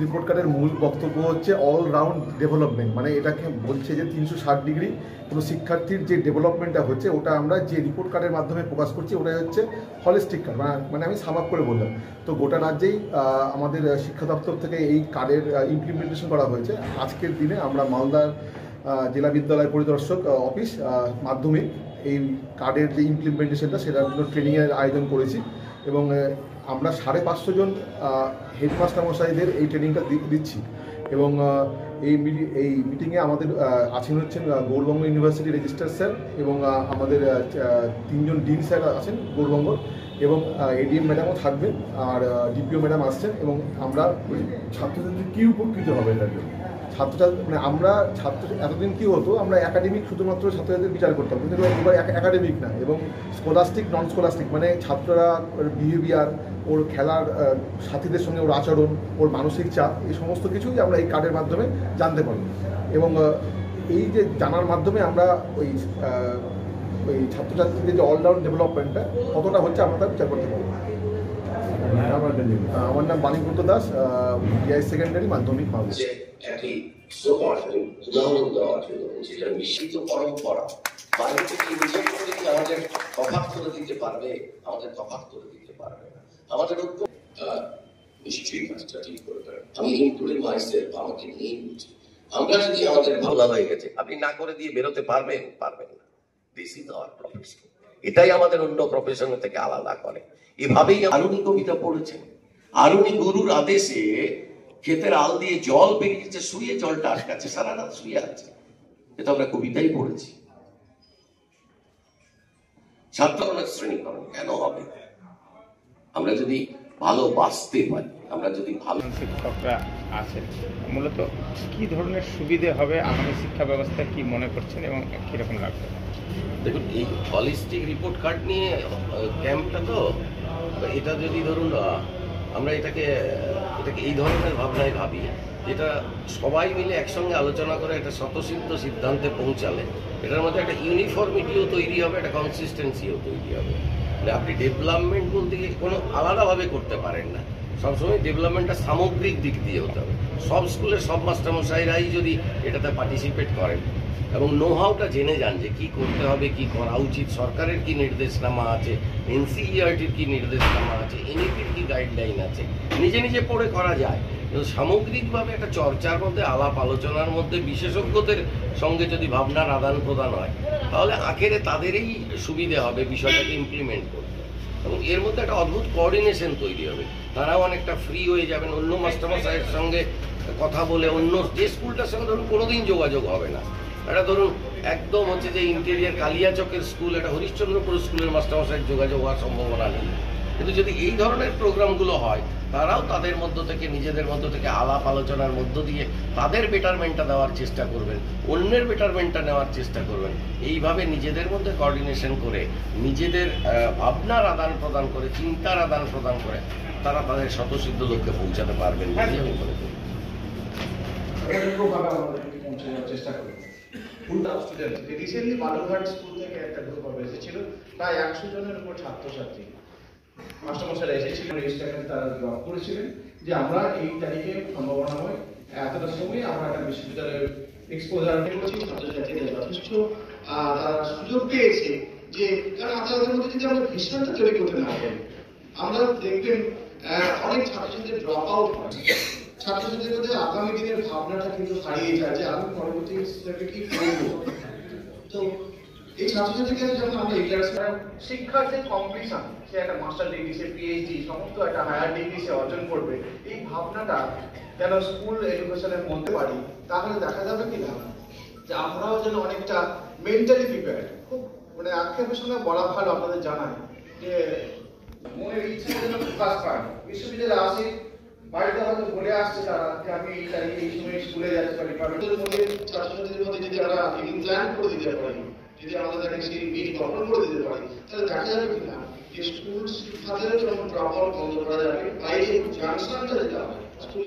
Report কার্ডের মূল বক্তব্য হচ্ছে অল রাউন্ড ডেভেলপমেন্ট, মানে এটাকে বলছে যে 360 ডিগ্রি কোনো শিক্ষার্থীর যে ডেভেলপমেন্টটা হচ্ছে ওটা আমরা যে রিপোর্ট কার্ডের মাধ্যমে প্রকাশ করছি ওটাই হচ্ছে হলিস্টিক কার্ড, মানে আমি সাম আপ করে বললাম। তো গোটা রাজ্যেই আমাদের শিক্ষা দপ্তর থেকে এই কার্ডের ইমপ্লিমেন্টেশন করা হয়েছে। আজকের দিনে আমরা মালদার জেলা বিদ্যালয় পরিদর্শক অফিস মাধ্যমিক এই কার্ডের যে ইমপ্লিমেন্টেশনটা সেটার জন্য ট্রেনিংয়ের আয়োজন করেছি এবং আমরা 550 জন হেডমাস্টার মশাইদের এই ট্রেনিংটা দিচ্ছি। এবং এই মিটিংয়ে আমাদের আছেন হচ্ছেন গৌরবঙ্গ ইউনিভার্সিটি রেজিস্ট্রার স্যার এবং আমাদের 3 জন ডিন স্যার আছেন গৌরবঙ্গ, এবং এডিএম ম্যাডামও থাকবেন, আর ডিপিও ম্যাডাম আসছেন। এবং আমরা ছাত্রছাত্রী কী উপকৃত হবে এটার জন্য মানে আমরা এতদিন কী হতো, আমরা একাডেমিক শুধুমাত্র ছাত্রছাত্রীদের বিচার করতাম, কিন্তু এবার একাডেমিক না, এবং স্কলাস্টিক নন স্কলাস্টিক মানে ছাত্ররা ওর বিহেভিয়ার, ওর খেলার সাথীদের সঙ্গে ওর আচরণ, ওর মানসিক চাপ, এই সমস্ত কিছুই আমরা এই কার্ডের মাধ্যমে জানতে পারি। এবং এই যে জানার মাধ্যমে আমরা ওই ছাত্রছাত্রীদের যে অলরাউন্ড ডেভেলপমেন্টটা কতটা হচ্ছে আমরা তা বিচার করতে পারি। আমার নাম বাণীব্রত দাস, বিআই সেকেন্ডারি মাধ্যমিক মালদা। একটি উদাহরণ দেওয়া জন্য যেটা মিশ্রিত পরম্পরা বাইরে থেকে নিজের করে কি আমাদের তফাৎ করে দিতে পারবে, আমাদের তফাৎ করে দিতে পারবে না। আমাদের নিশ্চয়ই কাজটা ঠিক করে দেবে। আমি ইনক্লুডিং মাইসেলফ, আমাকে নিয়ে বুঝি আমরা যদি আমাদের ভালো হয়ে গেছে আপনি না করে দিয়ে বেরোতে পারবেন না। দিস ইজ আওয়ার প্রফেশন, এটাই আমাদের অন্য প্রফেশন থেকে আলাদা করে। এভাবেই আরুণী কবিতা পড়েছেন, আরুণী গুরুর আদেশে ক্ষেতের আল দিয়ে জল বেরিয়েছে, শুয়ে জলটা আটকাচ্ছে, সারা রাত শুয়ে আছে। এটা আমরা কবিতাই পড়েছি। ছাত্রগণের শ্রেণীকরণ কেন হবে? আমরা যদি ভালো বাঁচতে পারি, আমরা যদি ভালো শিক্ষকরা আছেন, মূলত কি ধরনের সুবিধে হবে আমাদের শিক্ষা ব্যবস্থা কি মনে করছেন এবং কিরকম লাগবে? দেখুন, এই হলিস্টিক রিপোর্ট কার্ড নিয়ে ক্যাম্পটা, তো এটা যদি ধরুন আমরা এটাকে এই ধরনের ভাবনায় ভাবি, যেটা সবাই মিলে একসঙ্গে আলোচনা করে একটা স্বতঃসিদ্ধ সিদ্ধান্তে পৌঁছালে এটার মধ্যে একটা ইউনিফর্মিটিও তৈরি হবে, একটা কনসিস্টেন্সিও তৈরি হবে। মানে আপনি ডেভেলপমেন্ট বলতে গিয়ে কোনো আলাদাভাবে করতে পারেন না, সবসময় ডেভেলপমেন্টটা সামগ্রিক দিক দিয়ে হতে হবে। সব স্কুলের সব মাস্টারমশাইরাই যদি এটাতে পার্টিসিপেট করেন এবং নো হাউটা জেনে যান যে কী করতে হবে, কি করা উচিত, সরকারের কি নির্দেশনামা আছে, এনসিইআরটির কি নির্দেশনামা আছে, এনইপির কি গাইডলাইন আছে, নিজে নিজে পড়ে করা যায়। কিন্তু সামগ্রিকভাবে একটা চর্চার মধ্যে, আলাপ আলোচনার মধ্যে বিশেষজ্ঞদের সঙ্গে যদি ভাবনার আদান প্রদান হয়, তাহলে আখেরে তাদেরই সুবিধে হবে বিষয়টাকে ইমপ্লিমেন্ট করতে, এবং এর মধ্যে একটা অদ্ভুত কোঅর্ডিনেশন তৈরি হবে। তারাও অনেকটা ফ্রি হয়ে যাবেন অন্য মাস্টারমশাইয়ের সঙ্গে কথা বলে। অন্য যে স্কুলটার সঙ্গে ধরুন কোনোদিন যোগাযোগ হবে না, এটা ধরুন একদম হচ্ছে যে ইন্টেরিয়ার কালিয়াচকের স্কুল, এটা হরিশ্চন্দ্রপুর স্কুলের মাস্টারমশাইয়ের যোগাযোগ হওয়ার সম্ভাবনা নেই। কিন্তু যদি এই ধরনের প্রোগ্রামগুলো হয়, তারাও তাদের মধ্য থেকে, নিজেদের মধ্য থেকে আলাপ আলোচনার মধ্য দিয়ে তাদের বেটারমেন্টটা দেওয়ার চেষ্টা করবেন, অন্যের বেটারমেন্টটা নেওয়ার চেষ্টা করবেন। এইভাবে নিজেদের মধ্যে কোঅর্ডিনেশন করে, নিজেদের ভাবনার আদান প্রদান করে, চিন্তার আদান প্রদান করে তারা তাদের স্বতঃসিদ্ধ লক্ষ্যে পৌঁছাতে পারবেন বলে আমি মনে করি। চেষ্টা করি স্টুডেন্ট রিসেন্টলি বালুরঘাট স্কুল থেকে একটা গ্রুপ এসেছিল, প্রায় 100 জনের উপর ছাত্রছাত্রী মাস্টারমশাইরা এসেছিলেন। রেজিস্ট্রেশন তারা ড্রপ করেছিলেন যে আমরা এই তারিখে সম্ভাবনা হয় এতটা সময় আমরা একটা বিশ্ববিদ্যালয়ের এক্সপোজার করছি। ছাত্রছাত্রীদের যথেষ্ট তারা সুযোগ পেয়েছে, যে কারণ আপনাদের মধ্যে যদি আমরা ভীষণটা তৈরি করতে না পারি, আমরা দেখবেন অনেক ছাত্রছাত্রীদের ড্রপ আউট হয়। ছাত্রছাত্রীদের মধ্যে আগামী দিনের ভাবনাটা কিন্তু হারিয়ে যায় যে আমি পরবর্তী কি করবো। তো এই ছাত্রছাত্রীকে যখন আমরা ইন্টারেকশন, শিক্ষার যে কম্পিটিশন, সে একটা মাস্টার ডিগ্রি, সে পিএইচডি, সমস্ত একটা হায়ার ডিগ্রি সে অর্জন করবে, এই ভাবনাটা যেন স্কুল এডুকেশনের মধ্যে পারি, তাহলে দেখা যাবে কি না যে আমরাও যেন অনেকটা মেন্টালি প্রিপেয়ার্ড। খুব মানে আক্ষেপের সঙ্গে বলা ভালো, আপনাদের জানাই যে মনের ইচ্ছা যেন প্রকাশ পায়। বিশ্ববিদ্যালয়ে আসে, বাড়িতে হয়তো বলে আসছে তারা যে আমি এই তারিখে এই সময় স্কুলে যাচ্ছি, বা ডিপার্টমেন্টের মধ্যে ছাত্রছাত্রীদের মধ্যে যদি আমরা মিটিং প্ল্যান করে দিতে পারি, যদি আমাদের তাকে সেই মিট গঠন করে দিতে পারি, তাহলে দেখা যাবে কিনা যে স্কুল শিক্ষাদের যখন ড্রপ আউট বন্ধ করা যাবে, বাইরে জাংশনটা যেটা